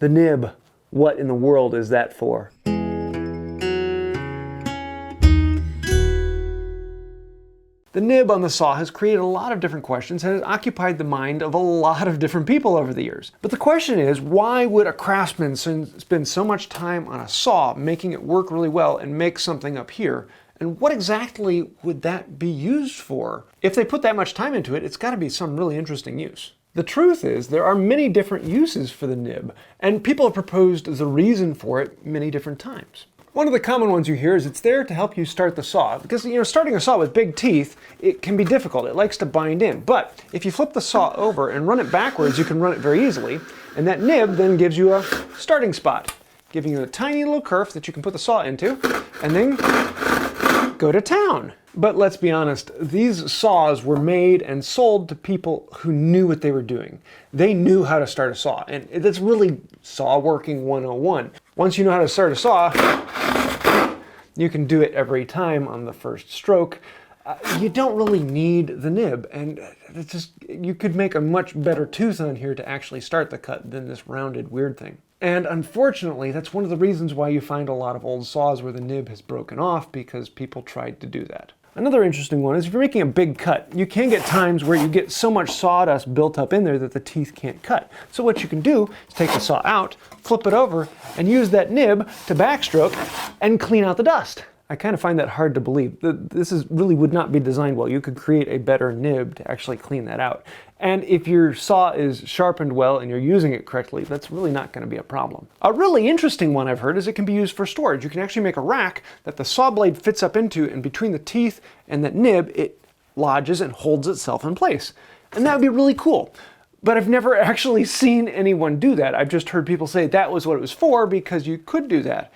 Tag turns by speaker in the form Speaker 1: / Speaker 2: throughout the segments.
Speaker 1: The nib, what in the world is that for? The nib on the saw has created a lot of different questions and has occupied the mind of a lot of different people over the years. But the question is, why would a craftsman spend so much time on a saw, making it work really well and make something up here? And what exactly would that be used for? If they put that much time into it, it's got to be some really interesting use. The truth is, there are many different uses for the nib, and people have proposed the reason for it many different times. One of the common ones you hear is it's there to help you start the saw. Because, starting a saw with big teeth, it can be difficult. It likes to bind in. But if you flip the saw over and run it backwards, you can run it very easily. And that nib then gives you a starting spot, giving you a tiny little kerf that you can put the saw into, and then go to town. But let's be honest, these saws were made and sold to people who knew what they were doing. They knew how to start a saw, and that's really saw working 101. Once you know how to start a saw, you can do it every time on the first stroke. You don't really need the nib, and you could make a much better tooth on here to actually start the cut than this rounded weird thing. And unfortunately, that's one of the reasons why you find a lot of old saws where the nib has broken off, because people tried to do that. Another interesting one is if you're making a big cut, you can get times where you get so much sawdust built up in there that the teeth can't cut. So what you can do is take the saw out, flip it over, and use that nib to backstroke and clean out the dust. I kind of find that hard to believe. This really would not be designed well. You could create a better nib to actually clean that out. And if your saw is sharpened well and you're using it correctly, that's really not going to be a problem. A really interesting one I've heard is it can be used for storage. You can actually make a rack that the saw blade fits up into, and between the teeth and that nib, it lodges and holds itself in place. And that would be really cool. But I've never actually seen anyone do that. I've just heard people say that was what it was for because you could do that.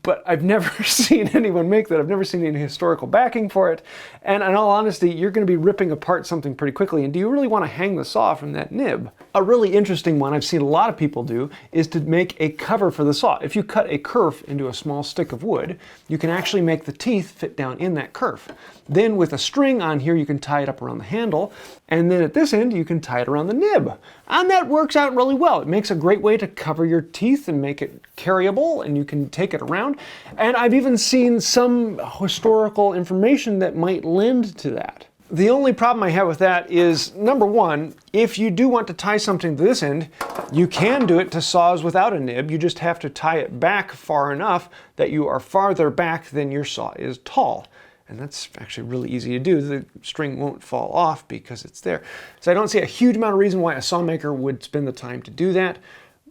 Speaker 1: But I've never seen anyone make that. I've never seen any historical backing for it. And in all honesty, you're going to be ripping apart something pretty quickly. And do you really want to hang the saw from that nib? A really interesting one I've seen a lot of people do is to make a cover for the saw. If you cut a kerf into a small stick of wood, you can actually make the teeth fit down in that kerf. Then with a string on here, you can tie it up around the handle. And then at this end, you can tie it around the nib. And that works out really well. It makes a great way to cover your teeth and make it carryable, and you can take it around. And I've even seen some historical information that might lend to that. The only problem I have with that is, number one, if you do want to tie something to this end, you can do it to saws without a nib. You just have to tie it back far enough that you are farther back than your saw is tall. And that's actually really easy to do. The string won't fall off because it's there. So I don't see a huge amount of reason why a sawmaker would spend the time to do that,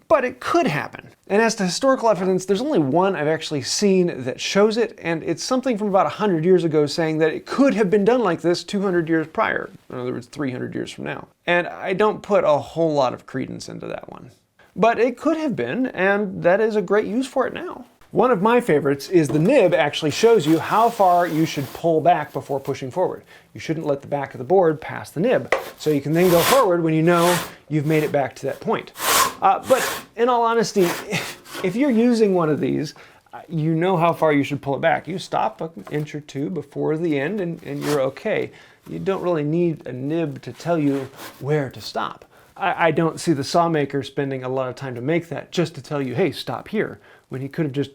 Speaker 1: but it could happen. And as to historical evidence, there's only one I've actually seen that shows it, and it's something from about 100 years ago saying that it could have been done like this 200 years prior. In other words, 300 years from now. And I don't put a whole lot of credence into that one. But it could have been, and that is a great use for it now. One of my favorites is the nib actually shows you how far you should pull back before pushing forward. You shouldn't let the back of the board pass the nib. So you can then go forward when you know you've made it back to that point. But in all honesty, if you're using one of these, you know how far you should pull it back. You stop an inch or two before the end and you're okay. You don't really need a nib to tell you where to stop. I don't see the sawmaker spending a lot of time to make that just to tell you, hey, stop here, when he could have just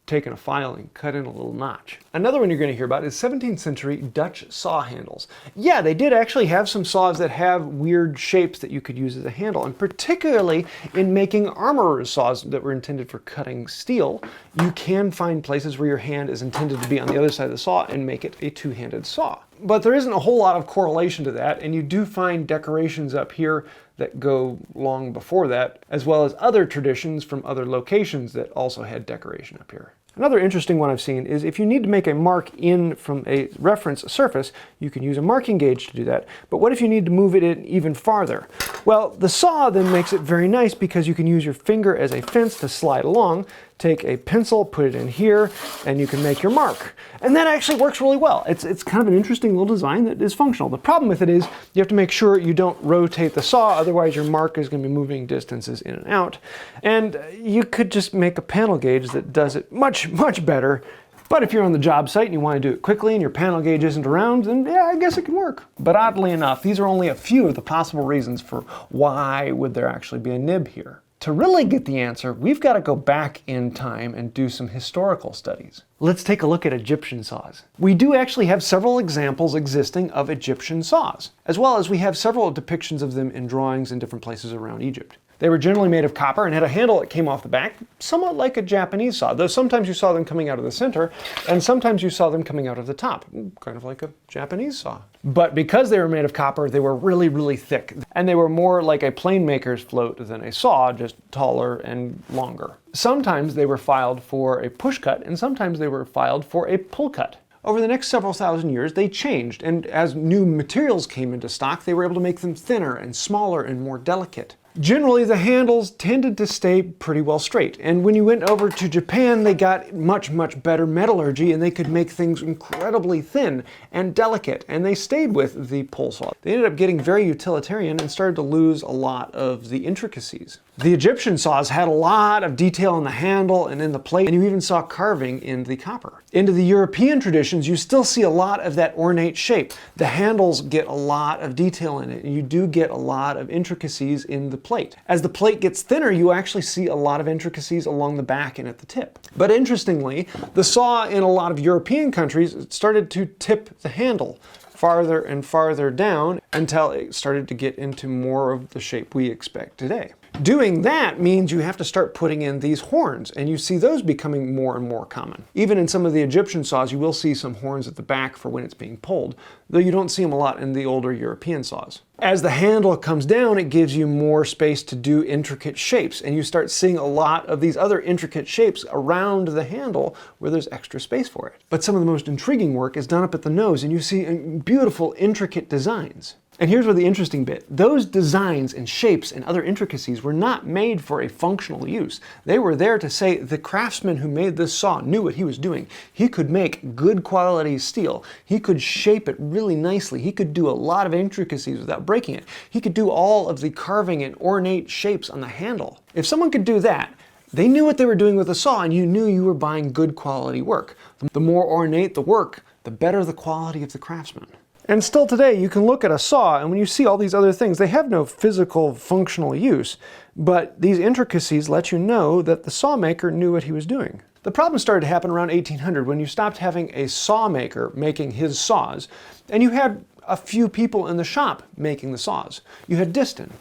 Speaker 1: taken a file and cut in a little notch. Another one you're going to hear about is 17th century Dutch saw handles. Yeah, they did actually have some saws that have weird shapes that you could use as a handle, and particularly in making armorer's saws that were intended for cutting steel, you can find places where your hand is intended to be on the other side of the saw and make it a two-handed saw. But there isn't a whole lot of correlation to that, and you do find decorations up here that go long before that, as well as other traditions from other locations that also had decoration up here. Another interesting one I've seen is if you need to make a mark in from a reference surface, you can use a marking gauge to do that. But what if you need to move it in even farther? Well, the saw then makes it very nice because you can use your finger as a fence to slide along, take a pencil, put it in here, and you can make your mark. And that actually works really well. It's kind of an interesting little design that is functional. The problem with it is you have to make sure you don't rotate the saw, otherwise your mark is going to be moving distances in and out. And you could just make a panel gauge that does it much, much better. But if you're on the job site and you want to do it quickly and your panel gauge isn't around, then yeah, I guess it can work. But oddly enough, these are only a few of the possible reasons for why would there actually be a nib here. To really get the answer, we've got to go back in time and do some historical studies. Let's take a look at Egyptian saws. We do actually have several examples existing of Egyptian saws, as well as we have several depictions of them in drawings in different places around Egypt. They were generally made of copper and had a handle that came off the back, somewhat like a Japanese saw, though sometimes you saw them coming out of the center, and sometimes you saw them coming out of the top, kind of like a Japanese saw. But because they were made of copper, they were really, really thick, and they were more like a plane maker's float than a saw, just taller and longer. Sometimes they were filed for a push cut, and sometimes they were filed for a pull cut. Over the next several thousand years, they changed, and as new materials came into stock, they were able to make them thinner and smaller and more delicate. Generally, the handles tended to stay pretty well straight, and when you went over to Japan, they got much, much better metallurgy, and they could make things incredibly thin and delicate, and they stayed with the pull saw. They ended up getting very utilitarian and started to lose a lot of the intricacies. The Egyptian saws had a lot of detail in the handle and in the plate, and you even saw carving in the copper. Into the European traditions, you still see a lot of that ornate shape. The handles get a lot of detail in it, and you do get a lot of intricacies in the plate. As the plate gets thinner, you actually see a lot of intricacies along the back and at the tip. But interestingly, the saw in a lot of European countries started to tip the handle farther and farther down until it started to get into more of the shape we expect today. Doing that means you have to start putting in these horns, and you see those becoming more and more common. Even in some of the Egyptian saws, you will see some horns at the back for when it's being pulled, though you don't see them a lot in the older European saws. As the handle comes down, it gives you more space to do intricate shapes, and you start seeing a lot of these other intricate shapes around the handle where there's extra space for it. But some of the most intriguing work is done up at the nose, and you see beautiful, intricate designs. And here's where the interesting bit. Those designs and shapes and other intricacies were not made for a functional use. They were there to say the craftsman who made this saw knew what he was doing. He could make good quality steel. He could shape it really nicely. He could do a lot of intricacies without breaking it. He could do all of the carving and ornate shapes on the handle. If someone could do that, they knew what they were doing with a saw, and you knew you were buying good quality work. The more ornate the work, the better the quality of the craftsman. And still today, you can look at a saw, and when you see all these other things, they have no physical, functional use, but these intricacies let you know that the saw maker knew what he was doing. The problem started to happen around 1800 when you stopped having a saw maker making his saws, and you had a few people in the shop making the saws. You had Diston,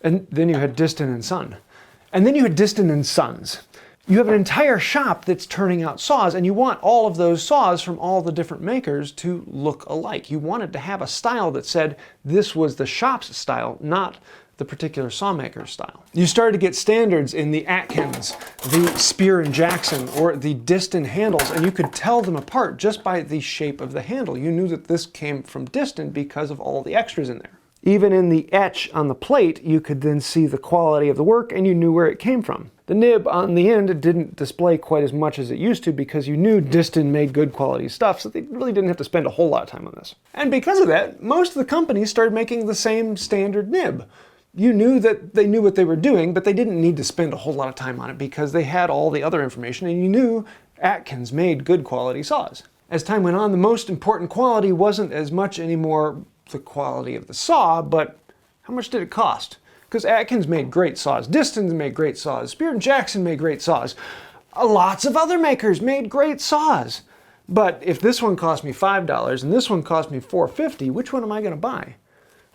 Speaker 1: and then you had Diston and Son, and then you had Diston and Sons. You have an entire shop that's turning out saws, and you want all of those saws from all the different makers to look alike. You wanted to have a style that said this was the shop's style, not the particular sawmaker's style. You started to get standards in the Atkins, the Spear and Jackson, or the Diston handles, and you could tell them apart just by the shape of the handle. You knew that this came from Diston because of all the extras in there. Even in the etch on the plate, you could then see the quality of the work, and you knew where it came from. The nib on the end didn't display quite as much as it used to because you knew Diston made good quality stuff, so they really didn't have to spend a whole lot of time on this. And because of that, most of the companies started making the same standard nib. You knew that they knew what they were doing, but they didn't need to spend a whole lot of time on it because they had all the other information, and you knew Atkins made good quality saws. As time went on, the most important quality wasn't as much anymore the quality of the saw, but how much did it cost? Because Atkins made great saws, Diston made great saws, Spear and Jackson made great saws. Lots of other makers made great saws. But if this one cost me $5 and this one cost me $4.50, which one am I going to buy?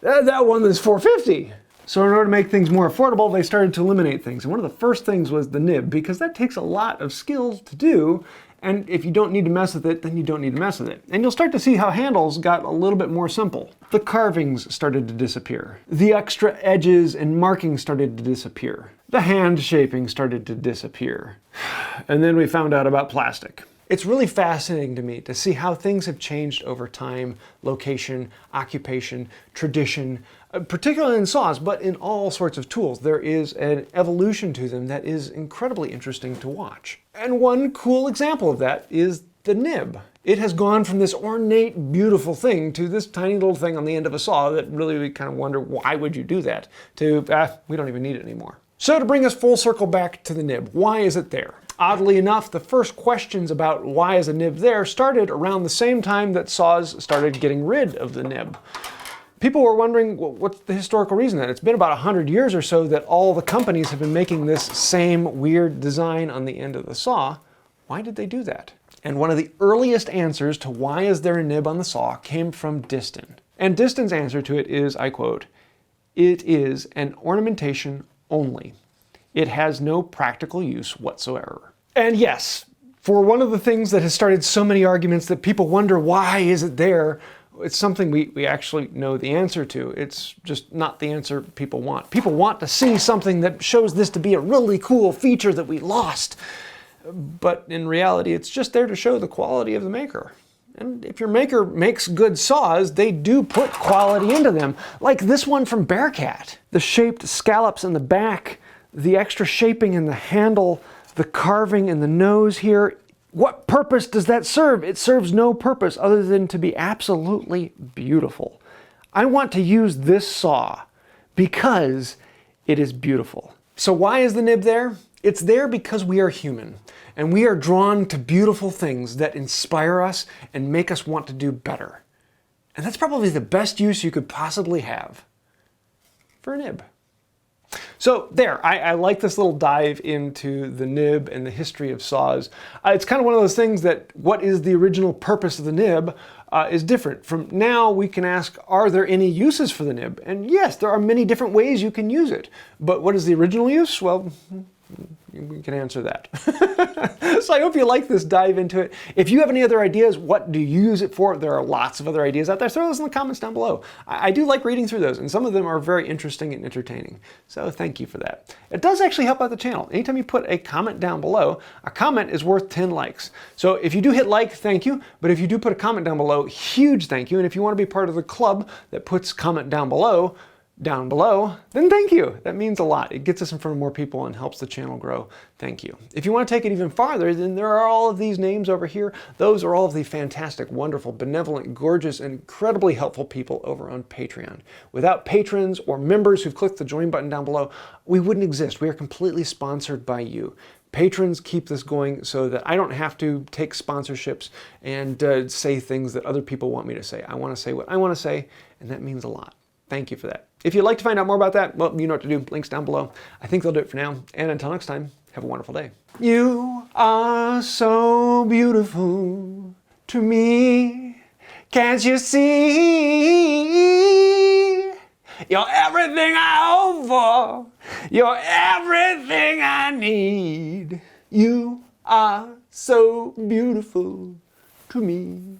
Speaker 1: That one that's $4.50. So in order to make things more affordable, they started to eliminate things. And one of the first things was the nib, because that takes a lot of skills to do. And if you don't need to mess with it, then you don't need to mess with it. And you'll start to see how handles got a little bit more simple. The carvings started to disappear. The extra edges and markings started to disappear. The hand shaping started to disappear. And then we found out about plastic. It's really fascinating to me to see how things have changed over time, location, occupation, tradition, particularly in saws, but in all sorts of tools. There is an evolution to them that is incredibly interesting to watch. And one cool example of that is the nib. It has gone from this ornate, beautiful thing to this tiny little thing on the end of a saw that really we kind of wonder, why would you do that? To, we don't even need it anymore. So to bring us full circle back to the nib, why is it there? Oddly enough, the first questions about why is a nib there started around the same time that saws started getting rid of the nib. People were wondering, well, what's the historical reason that it's been about 100 years or so that all the companies have been making this same weird design on the end of the saw. Why did they do that? And one of the earliest answers to why is there a nib on the saw came from Diston. And Diston's answer to it is, I quote, "It is an ornamentation only. It has no practical use whatsoever." And yes, for one of the things that has started so many arguments that people wonder why is it there, it's something we actually know the answer to. It's just not the answer people want. People want to see something that shows this to be a really cool feature that we lost. But in reality, it's just there to show the quality of the maker. And if your maker makes good saws, they do put quality into them. Like this one from Bearcat. The shaped scallops in the back, the extra shaping in the handle, the carving in the nose here. What purpose does that serve? It serves no purpose other than to be absolutely beautiful. I want to use this saw because it is beautiful. So why is the nib there? It's there because we are human, and we are drawn to beautiful things that inspire us and make us want to do better. And that's probably the best use you could possibly have for a nib. So there, I like this little dive into the nib and the history of saws. It's kind of one of those things that what is the original purpose of the nib is different. From now we can ask, are there any uses for the nib? And yes, there are many different ways you can use it. But what is the original use? Well, we can answer that. So I hope you like this dive into it. If you have any other ideas, what do you use it for? There are lots of other ideas out there. Throw those in the comments down below. I do like reading through those, and some of them are very interesting and entertaining. So thank you for that. It does actually help out the channel. Anytime you put a comment down below, a comment is worth 10 likes. So if you do hit like, thank you. But if you do put a comment down below, huge thank you. And if you want to be part of the club that puts comment down below, then thank you. That means a lot. It gets us in front of more people and helps the channel grow. Thank you. If you want to take it even farther, then there are all of these names over here. Those are all of the fantastic, wonderful, benevolent, gorgeous, and incredibly helpful people over on Patreon. Without patrons or members who've clicked the join button down below, we wouldn't exist. We are completely sponsored by you. Patrons keep this going so that I don't have to take sponsorships and say things that other people want me to say. I want to say what I want to say, and that means a lot. Thank you for that. If you'd like to find out more about that, well, you know what to do. Links down below. I think they'll do it for now. And until next time, have a wonderful day. You are so beautiful to me. Can't you see? You're everything I hope for. You're everything I need. You are so beautiful to me.